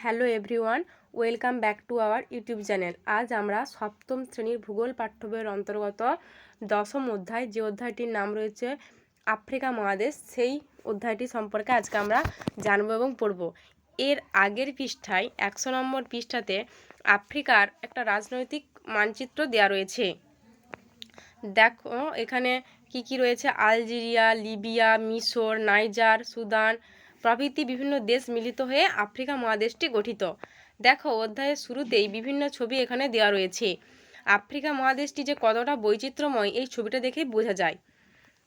Hello everyone, welcome back to our YouTube channel. আজ আমরা সপ্তম শ্রেণীর ভূগোল পাঠ্য বইয়ের অন্তর্গত দশম অধ্যায়, যে অধ্যায়টির নাম রয়েছে আফ্রিকা মহাদেশ, সেই অধ্যায়টি সম্পর্কে আজকে আমরা জানব এবং পড়ব। এর আগের পৃষ্ঠায় 100 নম্বর পৃষ্ঠাতে আফ্রিকার একটা রাজনৈতিক মানচিত্র দেওয়া রয়েছে। দেখো এখানে কি কি রয়েছে: আলজেরিয়া, লিবিয়া, মিশর, নাইজার, সুদান প্রভৃতি বিভিন্ন দেশ মিলিত হয়ে আফ্রিকা মহাদেশটি গঠিত। দেখো অধ্যায়ের শুরুতেই বিভিন্ন ছবি এখানে দেওয়া রয়েছে। আফ্রিকা মহাদেশটি যে কতটা বৈচিত্র্যময় এই ছবিটা দেখেই বোঝা যায়।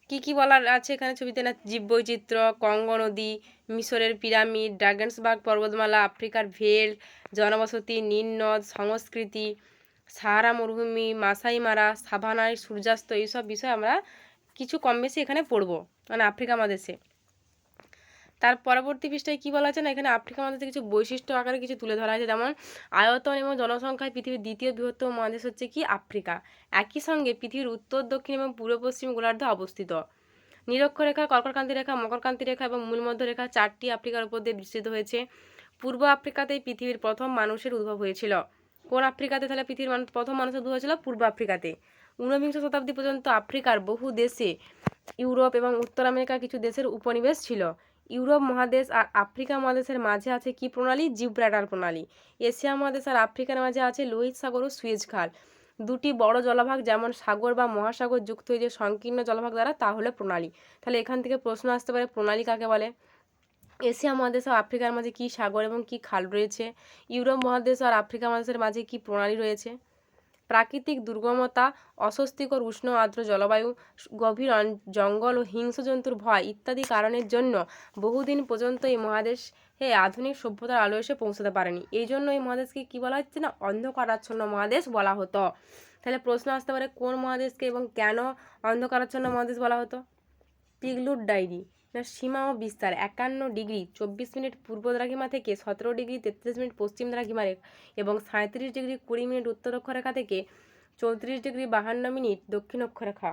কি কি বলার আছে এখানে ছবিতে না: জীববৈচিত্র্য, কঙ্গো নদী, মিশরের পিরামিড, ড্রাগনসবার্গ পর্বতমালা, আফ্রিকার ভেল, জনবসতি, নীলনদ, সংস্কৃতি, সাহারা মরুভূমি, মাসাই মারা, সাভানায় সূর্যাস্ত, এইসব বিষয় আমরা কিছু কম বেশি এখানে পড়ব, মানে আফ্রিকা মহাদেশে। তার পরবর্তী পৃষ্ঠায় কী বলা আছে না, এখানে আফ্রিকা মহাদেশে কিছু বৈশিষ্ট্য আকারে কিছু তুলে ধরা আছে, যেমন আয়তন এবং জনসংখ্যায় পৃথিবীর দ্বিতীয় বৃহত্তম মহাদেশ হচ্ছে কি আফ্রিকা। একই সঙ্গে পৃথিবীর উত্তর, দক্ষিণ এবং পূর্ব পশ্চিম গোলার্ধে অবস্থিত। নিরক্ষরেখা, কর্কটক্রান্তি রেখা, মকরক্রান্তি রেখা এবং মূলমধ্য রেখা 4টি আফ্রিকার উপর দিয়ে বিস্তৃত হয়েছে। পূর্ব আফ্রিকাতেই পৃথিবীর প্রথম মানুষের উদ্ভব হয়েছিল। কোন আফ্রিকাতে? তাহলে পৃথিবীর প্রথম মানুষের উদ্ভব হয়েছিল পূর্ব আফ্রিকাতে। ঊনবিংশ শতাব্দী পর্যন্ত আফ্রিকার বহু দেশে, ইউরোপ এবং উত্তর আমেরিকার কিছু দেশের উপনিবেশ ছিল। ইউরোপ মহাদেশ আর আফ্রিকা মহাদেশের মাঝে আছে কি প্রণালী? জিব্রাল্টার প্রণালী। এশিয়া মহাদেশ আর আফ্রিকার মাঝে আছে লোহিত সাগর ও সুয়েজ খাল। দুটি বড় জলভাগ যেমন সাগর বা মহাসাগর যুক্ত হয়ে যে সংকীর্ণ জলভাগ দ্বারা, তা হলো প্রণালী। তাহলে এখান থেকে প্রশ্ন আসতে পারে, প্রণালী কাকে বলে? এশিয়া মহাদেশ ও আফ্রিকার মাঝে কি সাগর এবং কি খাল রয়েছে? ইউরোপ মহাদেশ আর আফ্রিকা মহাদেশের মাঝে কি প্রণালী রয়েছে? প্রাকৃতিক দুর্গমতা, অস্বস্তিকর উষ্ণ আর্দ্র জলবায়ু, গভীর জঙ্গল ও হিংস্র জন্তুর ভয় ইত্যাদি কারণের জন্য বহুদিন পর্যন্ত এই মহাদেশে আধুনিক সভ্যতার আলো এসে পৌঁছতে পারেনি। এই জন্য এই মহাদেশকে কী বলা হচ্ছে না? অন্ধকারাচ্ছন্ন মহাদেশ বলা হতো। তাহলে প্রশ্ন আসতে পারে, কোন মহাদেশকে এবং কেন অন্ধকারাচ্ছন্ন মহাদেশ বলা হতো? পিগলুর ডায়েরি না, সীমা ও বিস্তার 51 ডিগ্রি 24 মিনিট পূর্ব দ্রাঘিমা থেকে 17 ডিগ্রি 33 মিনিট পশ্চিম দ্রাঘিমা এবং 37 ডিগ্রি 20 মিনিট উত্তর অক্ষরেখা থেকে 34 ডিগ্রি 52 মিনিট দক্ষিণ অক্ষরেখা।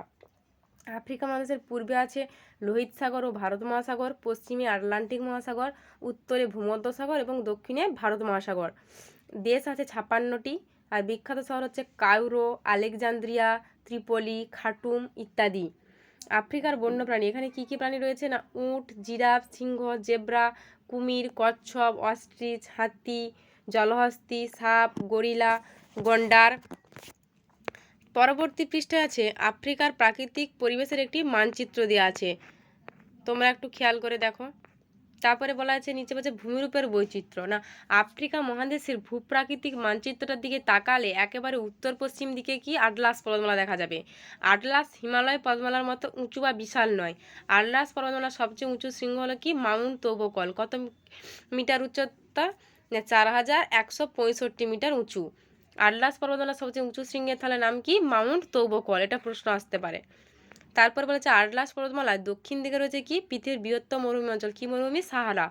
আফ্রিকা মহাদেশের পূর্বে আছে লোহিত সাগর ও ভারত মহাসাগর, পশ্চিমে আটলান্টিক মহাসাগর, উত্তরে ভূমধ্যসাগর এবং দক্ষিণে ভারত মহাসাগর। দেশ আছে 56টি, আর বিখ্যাত শহর হচ্ছে কায়রো, আলেকজান্দ্রিয়া, ত্রিপলি, খার্টুম ইত্যাদি। আফ্রিকার বন্যপ্রাণী, এখানে কি কি প্রাণী রয়েছে না: উট, জিরাফ, সিংহ, জেব্রা, কুমির, কচ্ছপ, অস্ট্রিচ, হাতি, জলহস্তী, সাপ, গরিলা, গন্ডার। পরবর্তী পৃষ্ঠায় আছে আফ্রিকার প্রাকৃতিক পরিবেশের একটি মানচিত্র দেওয়া আছে, তোমরা একটু খেয়াল করে দেখো। তারপরে বলা আছে নিচে বলছে ভূমিরূপের বৈচিত্র্য। না, আফ্রিকা মহাদেশের ভূপ্রাকৃতিক মানচিত্রটার দিকে তাকালে একেবারে উত্তর পশ্চিম দিকে কি আটলাস পর্বতমালা দেখা যাবে। আটলাস হিমালয় পর্বতমালার মতো উঁচু বা বিশাল নয়। আটলাস পর্বতমালার সবচেয়ে উঁচু শৃঙ্গ হলো কি মাউন্ট তৌবকল। কত মিটার উচ্চতা? 4165 মিটার উঁচু। আটলাস পর্বতমালার সবচেয়ে উঁচু শৃঙ্গের তাহলে নাম কি? মাউন্ট তৌবকল। এটা প্রশ্ন আসতে পারে। তারপর বলেছে আটলাস পর্বতমালার দক্ষিণ দিকে রয়েছে কি পৃথিবীর বৃহত্তম মরুভূমি অঞ্চল। কি মরুভূমি? সাহারা।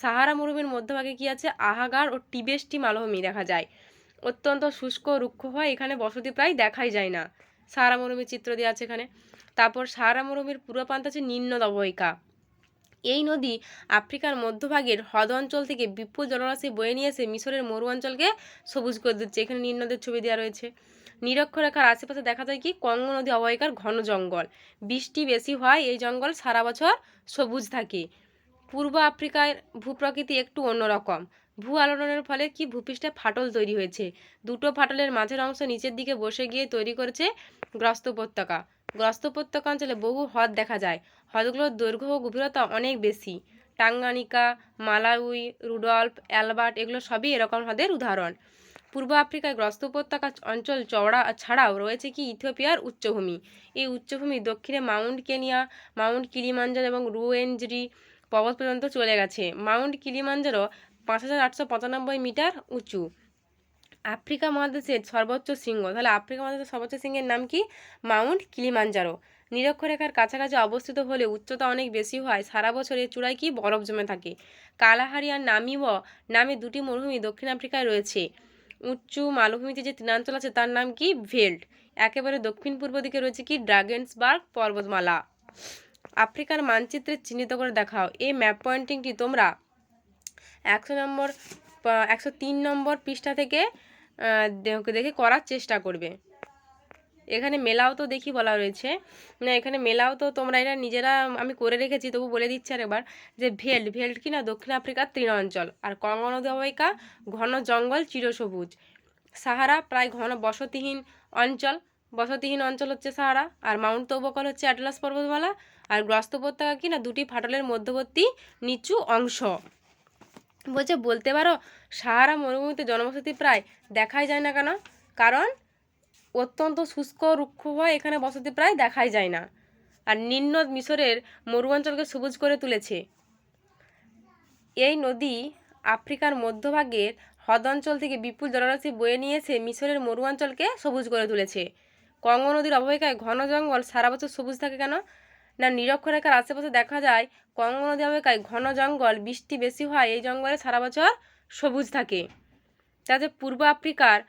সাহারা মরুভূমির মধ্যভাগে কি আছে? আহাগার ও টিবেস্টি মালভূমি দেখা যায়। অত্যন্ত শুষ্ক রুক্ষ হয়, এখানে বসতি প্রায় দেখাই যায় না। সাহারা মরুভূমির চিত্র দেওয়া আছে এখানে। তারপর সাহারা মরুভূমির পূর্ব প্রান্ত আছে নীলনদ অববাহিকা। এই নদী আফ্রিকার মধ্যভাগের হ্রদ অঞ্চল থেকে বিপুল জলরাশি বয়ে নিয়ে এসে মিশরের মরু অঞ্চলকে সবুজ করে দিচ্ছে। এখানে নীলনদের ছবি দেওয়া রয়েছে। নিরক্ষরেখার আশেপাশে দেখা যায় কি কঙ্গো নদী অববাহিকার ঘন জঙ্গল। বৃষ্টি বেশি হয়, এই জঙ্গল সারা বছর সবুজ থাকে। পূর্ব আফ্রিকার ভূপ্রকৃতি একটু অন্যরকম। ভূ আলোড়নের ফলে কি ভূপৃষ্ঠে ফাটল তৈরি হয়েছে। দুটো ফাটলের মাঝের অংশ নিচের দিকে বসে গিয়ে তৈরি করেছে গ্রস্ত উপত্যকা। গ্রস্ত উপত্যকা অঞ্চলে বহু হ্রদ দেখা যায়। হ্রদগুলোর দৈর্ঘ্য ও গভীরতা অনেক বেশি। টাঙ্গানিকা, মালাউই, রুডল্ফ, অ্যালবার্ট এগুলো সবই এরকম হ্রদের উদাহরণ। পূর্ব আফ্রিকায় গ্রস্ত উপত্যকা অঞ্চল চওড়া ছাড়াও রয়েছে কি ইথিওপিয়ার উচ্চভূমি। এই উচ্চভূমি দক্ষিণে মাউন্ট কেনিয়া, মাউন্ট কিলিমাঞ্জারো এবং রুয়েনজরি পর্বত পর্যন্ত চলে গেছে। মাউন্ট কিলিমাঞ্জারো 5895 মিটার উঁচু। আফ্রিকা মহাদেশের সর্বোচ্চ শৃঙ্গ, তাহলে আফ্রিকা মহাদেশের সর্বোচ্চ শৃঙ্গের নাম কি? Mount Kilimanjaro. নিরক্ষরেখার কাছাকাছি অবস্থিত হলে উচ্চতা অনেক বেশি হয়, সারা বছর এর চূড়ায় কি বরফ জমে থাকে। কালাহারি আর নামিব নামে দুটি মরুভূমি দক্ষিণ আফ্রিকায় রয়েছে। উঁচু মালভূমিতে যে তৃণাঞ্চল আছে তার নাম কি? ভেল্ট। একেবারে দক্ষিণ পূর্ব দিকে রয়েছে কি ড্রাগনসবার্গ পর্বতমালা। আফ্রিকার মানচিত্রে চিহ্নিত করে দেখাও। এই ম্যাপ পয়েন্টিংটি তোমরা 100 নম্বর 103 নম্বর পৃষ্ঠা থেকে দেখে করার চেষ্টা করবে। এখানে মেলাও তো দেখি বলা রয়েছে না, এখানে মেলাও তো তোমরা এটা নিজেরা, আমি করে রেখেছি তবু বলে দিচ্ছি আর একবার, যে ভেল্ট কি না দক্ষিণ আফ্রিকার তৃণাঞ্চল, আর কঙ্গো নদী অববাহিকা ঘন জঙ্গল চিরসবুজ, সাহারা প্রায় ঘন বসতিহীন অঞ্চল হচ্ছে সাহারা, আর মাউন্ট উপকূল হচ্ছে অ্যাটলাস পর্বতমালা, আর গ্রস্ত উপত্যকা কি না দুটি ফাটলের মধ্যবর্তী নিচু অংশ। বলতে পারো সাহারা মরুভূমিতে জনবসতি প্রায় দেখাই যায় না কেন? কারণ অত্যন্ত শুষ্ক রুক্ষ হয়, এখানে বসতি প্রায় দেখাই যায় না। আর নিম্ন মিশরের মরুঅঞ্চলকে সবুজ করে তুলেছে। এই নদী আফ্রিকার মধ্যভাগের হ্রদ অঞ্চল থেকে বিপুল জলরাশি বয়ে নিয়েছে মিশরের মরুঅঞ্চলকে সবুজ করে তুলেছে। কঙ্গো নদীর অববাহিকায় ঘন জঙ্গল সারা বছর সবুজ থাকে কেন? না, নিরক্ষরেখার আশেপাশে দেখা যায় কঙ্গো নদী অববাহিকায় ঘন জঙ্গল, বৃষ্টি বেশি হয়, এই জঙ্গলে সারা বছর সবুজ থাকে। যাতে পূর্ব আফ্রিকার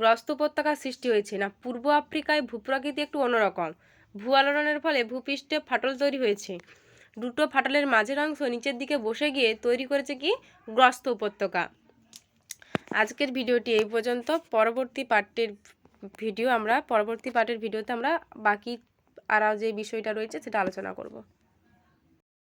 গ্রস্ত উপত্যকার সৃষ্টি হয়েছে। না, পূর্ব আফ্রিকায় ভূপ্রকৃতি একটু অন্যরকম। ভূ আলোড়নের ফলে ভূপৃষ্ঠে ফাটল তৈরি হয়েছে। দুটো ফাটলের মাঝের অংশ নিচের দিকে বসে গিয়ে তৈরি করেছে কি গ্রস্ত উপত্যকা। আজকের ভিডিওটি এই পর্যন্ত। পরবর্তী পার্টের ভিডিওতে আমরা বাকি আরও যে বিষয়টা রয়েছে সেটা আলোচনা করব।